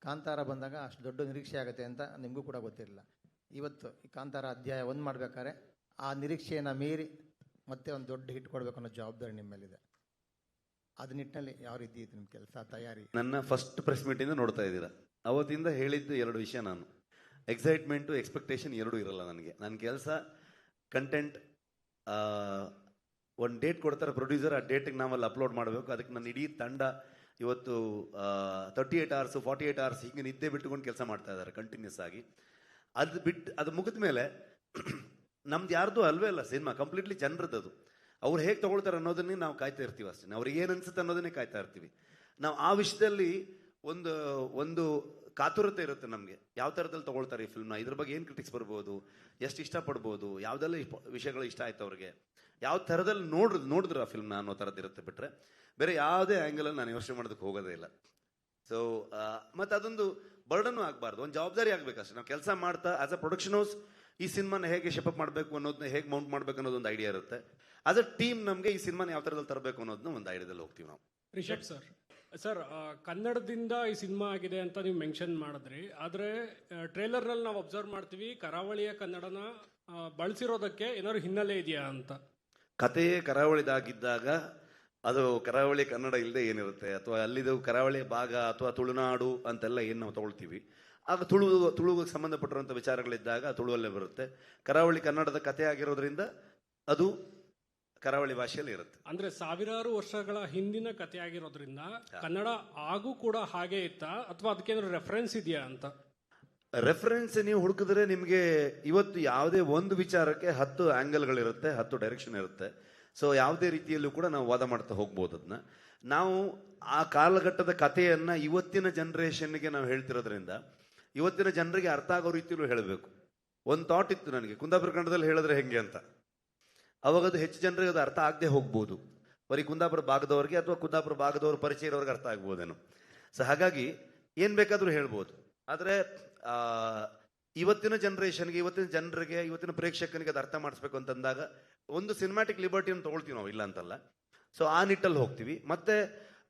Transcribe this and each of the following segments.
ಕಾಂತಾರ ಬಂದಾಗ ಅಷ್ಟು ದೊಡ್ಡ ನಿರೀಕ್ಷೆ ಆಗುತ್ತೆ ಅಂತ ನಿಮಗೂ ಕೂಡ ಗೊತ್ತಿರಲಿಲ್ಲ. ಇವತ್ತು ಈ ಕಾಂತಾರ ಅಧ್ಯಾಯ 1 ಮಾಡಬೇಕಾದ್ರೆ ಆ ನಿರೀಕ್ಷೆಯನ್ನು ಮೀರಿ ಮತ್ತೆ ಒಂದು ದೊಡ್ಡ ಹಿಟ್ ಕೊಡಬೇಕು ಅನ್ನೋ ಜವಾಬ್ದಾರಿ ನಿಮ್ಮ ಮೇಲಿದೆ. ಅದ ನಿಟ್ಟಿನಲ್ಲಿ ಯಾವ ರೀತಿ ಇತ್ತು ನಿಮ್ಮ ಕೆಲಸ ತಯಾರಿ? ನನ್ನ ಫಸ್ಟ್ ಪ್ರೆಸ್ ಮೀಟಿಂದ ನೋಡ್ತಾ ಇದ್ದೀರಾ, ಅವತ್ತಿಂದ ಹೇಳಿದ್ದು 2 ವಿಷಯ. ನಾನು ಎಕ್ಸೈಟ್ಮೆಂಟು ಎಕ್ಸ್ಪೆಕ್ಟೇಷನ್ ಎರಡೂ ಇರಲ್ಲ ನನಗೆ. ನನ್ನ ಕೆಲಸ ಕಂಟೆಂಟ್, ಒಂದು ಡೇಟ್ ಕೊಡ್ತಾರೆ ಪ್ರೊಡ್ಯೂಸರ್, ಆ ಡೇಟಿಗೆ ನಾವಲ್ಲಿ ಅಪ್ಲೋಡ್ ಮಾಡಬೇಕು. ಅದಕ್ಕೆ ನನ್ನ ಇಡೀ ತಂಡ ಇವತ್ತು 38 hours 48 hours ಹೀಗೆ ನಿದ್ದೆ ಬಿಟ್ಟುಕೊಂಡು ಕೆಲಸ ಮಾಡ್ತಾ ಇದ್ದಾರೆ ಕಂಟಿನ್ಯೂಸ್ ಆಗಿ. ಅದು ಬಿಟ್ಟು ಅದು ಮುಗಿದ ಮೇಲೆ ನಮ್ದು ಯಾರ್ದು ಅಲ್ವೇ ಅಲ್ಲ ಸಿನಿಮಾ, ಕಂಪ್ಲೀಟ್ಲಿ ಜನರದ್ದು. ಅವ್ರು ಹೇಗೆ ತೊಗೊಳ್ತಾರೆ ಅನ್ನೋದನ್ನೇ ನಾವು ಕಾಯ್ತಾ ಇರ್ತೀವಿ ಅಷ್ಟೇ. ಅವ್ರಿಗೆ ಏನು ಅನ್ಸುತ್ತೆ ಅನ್ನೋದನ್ನೇ ಕಾಯ್ತಾ ಇರ್ತೀವಿ ನಾವು. ಆ ವಿಷಯದಲ್ಲಿ ಒಂದು ಕಾತುರತೆ ಇರುತ್ತೆ ನಮಗೆ, ಯಾವ ಥರದಲ್ಲಿ ತೊಗೊಳ್ತಾರೆ ಈ ಫಿಲ್ಮ್ನ, ಇದ್ರ ಬಗ್ಗೆ ಏನು ಕ್ರಿಟಿಕ್ಸ್ ಬರ್ಬೋದು, ಎಷ್ಟು ಇಷ್ಟಪಡ್ಬೋದು, ಯಾವುದೆಲ್ಲ ವಿಷಯಗಳು ಇಷ್ಟ ಆಯ್ತು ಅವ್ರಿಗೆ, ಯಾವ ಥರದಲ್ಲಿ ನೋಡಿದ್ರು ಆ ಫಿಲ್ಮ್ನ ಅನ್ನೋ ಥರದ್ದು ಇರುತ್ತೆ. ಬಿಟ್ಟರೆ ಬೇರೆ ಯಾವುದೇ ಆ್ಯಂಗಲಲ್ಲಿ ನಾನು ಯೋಚನೆ ಮಾಡೋದಕ್ಕೆ ಹೋಗೋದೇ ಇಲ್ಲ. ಸೊ ಮತ್ತು ಅದೊಂದು ಬರ್ಡನ್ನು ಆಗಬಾರ್ದು, ಒಂದು ಜವಾಬ್ದಾರಿ ಆಗಬೇಕಷ್ಟೇ. ನಾವು ಕೆಲಸ ಮಾಡ್ತಾ ಆಸ್ ಅ ಪ್ರೊಡಕ್ಷನ್ ಹೌಸ್ ಈ ಸಿನಿಮಾನ ಹೇಗೆ ಶೆಪಪ್ ಮಾಡಬೇಕು ಅನ್ನೋದನ್ನ, ಹೇಗೆ ಮೌಂಟ್ ಮಾಡಬೇಕು ಅನ್ನೋದೊಂದು ಐಡಿಯಾ ಇರುತ್ತೆ. ಆಸ್ ಅ ಟೀಮ್ ನಮಗೆ ಈ ಸಿನಿಮಾನ ಯಾವ ಥರದಲ್ಲಿ ತರಬೇಕು ಅನ್ನೋದನ್ನ ಒಂದು ಐಡಿಯಾದಲ್ಲಿ ಹೋಗ್ತೀವಿ ನಾವು. ರಿಷಬ್ ಸರ್, ಕನ್ನಡದಿಂದ ಈ ಸಿನಿಮಾ ಆಗಿದೆ ಅಂತ ನೀವು ಮೆನ್ಷನ್ ಮಾಡಿದ್ರಿ. ಆದರೆ ಟ್ರೇಲರ್ನಲ್ಲಿ ನಾವು ಅಬ್ಸರ್ವ್ ಮಾಡ್ತೀವಿ ಕರಾವಳಿಯ ಕನ್ನಡನ ಬಳಸಿರೋದಕ್ಕೆ ಏನಾದ್ರು ಹಿನ್ನೆಲೆ ಇದೆಯಾ ಅಂತ. ಕಥೆಯೇ ಕರಾವಳಿದಾಗಿದ್ದಾಗ ಅದು ಕರಾವಳಿ ಕನ್ನಡ ಇಲ್ಲದೆ ಏನಿರುತ್ತೆ, ಅಥವಾ ಅಲ್ಲಿದು ಕರಾವಳಿ ಭಾಗ ಅಥವಾ ತುಳುನಾಡು ಅಂತೆಲ್ಲ ಏನು ನಾವು ತಗೊಳ್ತೀವಿ, ಆಗ ತುಳುವಿಗೆ ಸಂಬಂಧಪಟ್ಟಿರುವಂಥ ವಿಚಾರಗಳಿದ್ದಾಗ ತುಳುವಲ್ಲೇ ಬರುತ್ತೆ. ಕರಾವಳಿ ಕನ್ನಡದ ಕಥೆ ಆಗಿರೋದ್ರಿಂದ ಅದು ಕರಾವಳಿ ಭಾಷೆಯಲ್ಲಿ ಇರುತ್ತೆ. ಅಂದ್ರೆ ಸಾವಿರಾರು ವರ್ಷಗಳ ಹಿಂದಿನ ಕಥೆ ಆಗಿರೋದ್ರಿಂದ ಕನ್ನಡ ಆಗೂ ಕೂಡ ಹಾಗೆ ಇತ್ತಾ, ಅಥವಾ ಅದಕ್ಕೇನಾದ್ರು ರೆಫರೆನ್ಸ್ ಇದೆಯಾ ಅಂತ? ರೆಫರೆನ್ಸ್ ನೀವು ಹುಡುಕಿದ್ರೆ ನಿಮಗೆ ಇವತ್ತು ಯಾವುದೇ ಒಂದು ವಿಚಾರಕ್ಕೆ 10 ಆ್ಯಂಗಲ್ಗಳಿರುತ್ತೆ, 10 ಡೈರೆಕ್ಷನ್ ಇರುತ್ತೆ. ಸೊ ಯಾವುದೇ ರೀತಿಯಲ್ಲೂ ಕೂಡ ನಾವು ವಾದ ಮಾಡ್ತಾ ಹೋಗ್ಬೋದು. ಅದನ್ನ ನಾವು ಆ ಕಾಲಘಟ್ಟದ ಕಥೆಯನ್ನು ಇವತ್ತಿನ ಜನ್ರೇಷನ್ಗೆ ನಾವು ಹೇಳ್ತಿರೋದ್ರಿಂದ ಇವತ್ತಿನ ಜನರಿಗೆ ಅರ್ಥ ಆಗೋ ರೀತಿಯಲ್ಲೂ ಹೇಳಬೇಕು. ಒಂದು ಥಾಟ್ ಇತ್ತು ನನಗೆ, ಕುಂದಾಪುರ ಕನ್ನಡದಲ್ಲಿ ಹೇಳಿದ್ರೆ ಹೆಂಗೆ ಅಂತ. ಅವಾಗ ಅದು ಹೆಚ್ಚು ಜನರಿಗೆ ಅದು ಅರ್ಥ ಆಗದೆ ಹೋಗ್ಬೋದು, ಬರೀ ಕುಂದಾಪುರ ಭಾಗದವ್ರಿಗೆ ಅಥವಾ ಕುಂದಾಪುರ ಭಾಗದವ್ರ ಪರಿಚಯ ಇರೋರಿಗೆ ಅರ್ಥ ಆಗ್ಬೋದೇನೋ. ಸೊ ಹಾಗಾಗಿ ಏನು ಬೇಕಾದರೂ ಹೇಳ್ಬೋದು. ಆದರೆ ಇವತ್ತಿನ ಜನ್ರೇಷನ್ಗೆ, ಇವತ್ತಿನ ಜನರಿಗೆ, ಇವತ್ತಿನ ಪ್ರೇಕ್ಷಕನಿಗೆ ಅದು ಅರ್ಥ ಮಾಡಿಸ್ಬೇಕು ಅಂತಂದಾಗ ಒಂದು ಸಿನಿಮ್ಯಾಟಿಕ್ ಲಿಬರ್ಟಿಯನ್ನು ತೊಗೊಳ್ತೀವಿ ನಾವು, ಇಲ್ಲ ಅಂತಲ್ಲ. ಸೊ ಆ ನಿಟ್ಟಲ್ಲಿ ಹೋಗ್ತೀವಿ. ಮತ್ತು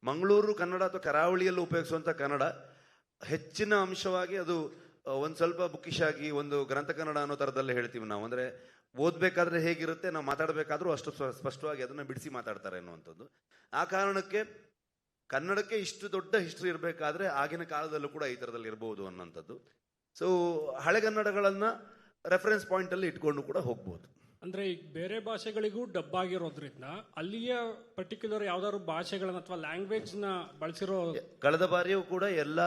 ಮಂಗಳೂರು ಕನ್ನಡ ಅಥವಾ ಕರಾವಳಿಯಲ್ಲಿ ಉಪಯೋಗಿಸುವಂಥ ಕನ್ನಡ ಹೆಚ್ಚಿನ ಅಂಶವಾಗಿ ಅದು ಒಂದು ಸ್ವಲ್ಪ ಬುಕ್ಕಿಶ್ ಆಗಿ ಒಂದು ಗ್ರಂಥ ಕನ್ನಡ ಅನ್ನೋ ಥರದಲ್ಲೇ ಹೇಳ್ತೀವಿ ನಾವು. ಅಂದರೆ ಓದಬೇಕಾದ್ರೆ ಹೇಗಿರುತ್ತೆ, ನಾವು ಮಾತಾಡಬೇಕಾದ್ರೂ ಅಷ್ಟು ಸ್ಪಷ್ಟವಾಗಿ ಅದನ್ನು ಬಿಡಿಸಿ ಮಾತಾಡ್ತಾರೆ ಅನ್ನುವಂಥದ್ದು. ಆ ಕಾರಣಕ್ಕೆ ಕನ್ನಡಕ್ಕೆ ಇಷ್ಟು ದೊಡ್ಡ ಹಿಸ್ಟ್ರಿ ಇರಬೇಕಾದ್ರೆ ಆಗಿನ ಕಾಲದಲ್ಲೂ ಕೂಡ ಈ ಥರದಲ್ಲಿ ಇರ್ಬೋದು ಅನ್ನೋಂಥದ್ದು. ಸೊ ಹಳೆಗನ್ನಡಗಳನ್ನು ರೆಫರೆನ್ಸ್ ಪಾಯಿಂಟಲ್ಲಿ ಇಟ್ಕೊಂಡು ಕೂಡ ಹೋಗ್ಬೋದು. ಅಂದ್ರೆ ಈಗ ಬೇರೆ ಭಾಷೆಗಳಿಗೂ ಡಬ್ ಆಗಿರೋದ್ರಿಂದ ಅಲ್ಲಿಯ ಪರ್ಟಿಕ್ಯುಲರ್ ಯಾವ್ದಾದ್ರು ಭಾಷೆಗಳನ್ನ ಅಥವಾ ಲ್ಯಾಂಗ್ವೇಜ್ನ ಬಳಸಿರೋ. ಕಳೆದ ಬಾರಿಯೂ ಕೂಡ ಎಲ್ಲ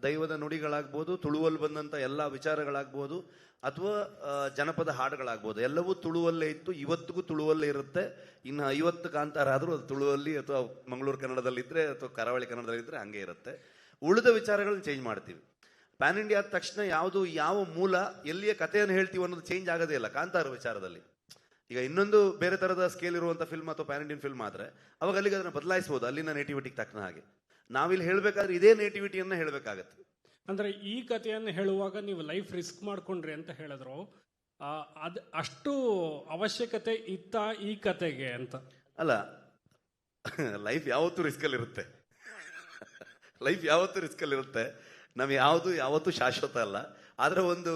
ದೈವದ ನುಡಿಗಳಾಗ್ಬೋದು, ತುಳುವಲ್ಲಿ ಬಂದಂಥ ಎಲ್ಲ ವಿಚಾರಗಳಾಗ್ಬೋದು, ಅಥವಾ ಜನಪದ ಹಾಡುಗಳಾಗ್ಬೋದು, ಎಲ್ಲವೂ ತುಳುವಲ್ಲೇ ಇತ್ತು, ಇವತ್ತಿಗೂ ತುಳುವಲ್ಲೇ ಇರುತ್ತೆ. ಇನ್ನು 50 ಕಾಂತಾರ ಆದರೂ ಅದು ತುಳುವಲ್ಲಿ ಅಥವಾ ಮಂಗಳೂರು ಕನ್ನಡದಲ್ಲಿದ್ದರೆ ಅಥವಾ ಕರಾವಳಿ ಕನ್ನಡದಲ್ಲಿದ್ದರೆ ಹಂಗೆ ಇರುತ್ತೆ. ಉಳಿದ ವಿಚಾರಗಳನ್ನ ಚೇಂಜ್ ಮಾಡ್ತೀವಿ. ಪ್ಯಾನ್ ಇಂಡಿಯಾ ಆದ ತಕ್ಷಣ ಯಾವುದು ಯಾವ ಮೂಲ ಎಲ್ಲಿಯ ಕಥೆಯನ್ನು ಹೇಳ್ತೀವಿ ಅನ್ನೋದು ಚೇಂಜ್ ಆಗೋದೇ ಇಲ್ಲ ಕಾಂತಾರ ವಿಚಾರದಲ್ಲಿ. ಈಗ ಇನ್ನೊಂದು ಬೇರೆ ಥರದ ಸ್ಕೇಲ್ ಇರುವಂಥ ಫಿಲ್ಮ್ ಅಥವಾ ಪ್ಯಾನ್ ಇಂಡಿಯನ್ ಫಿಲ್ಮ್ ಆದರೆ ಅವಾಗ ಅಲ್ಲಿಗೆ ಅದನ್ನು ಬದಲಾಯಿಸ್ಬೋದು, ಅಲ್ಲಿನ ನೇಟಿವಿಟಿಗೆ ತಕ್ಕನ ಹಾಗೆ. ನಾವಿಲ್ಲಿ ಹೇಳಬೇಕಾದ್ರೆ ಇದೇ ನೇಟಿವಿಟಿಯನ್ನು ಹೇಳಬೇಕಾಗತ್ತೆ. ಅಂದ್ರೆ ಈ ಕಥೆಯನ್ನು ಹೇಳುವಾಗ ನೀವು ಲೈಫ್ ರಿಸ್ಕ್ ಮಾಡ್ಕೊಂಡ್ರಿ ಅಂತ ಹೇಳಿದ್ರು, ಅದು ಅಷ್ಟು ಅವಶ್ಯಕತೆ ಇತ್ತ ಈ ಕತೆಗೆ ಅಂತ? ಅಲ್ಲ, ಲೈಫ್ ಯಾವತ್ತೂ ರಿಸ್ಕಲ್ಲಿರುತ್ತೆ. ಲೈಫ್ ಯಾವತ್ತೂ ರಿಸ್ಕಲ್ಲಿರುತ್ತೆ. ನಾವು ಯಾವತ್ತೂ ಶಾಶ್ವತ ಅಲ್ಲ. ಆದರೆ ಒಂದು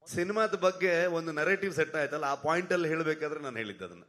ಸಿನಿಮಾದ ಬಗ್ಗೆ ಒಂದು ನರೇಟಿವ್ ಸೆಟ್ ಆಯ್ತಲ್ಲ, ಆ ಪಾಯಿಂಟಲ್ಲಿ ಹೇಳಬೇಕಾದ್ರೆ ನಾನು ಹೇಳಿದ್ದೆ ಅದನ್ನು.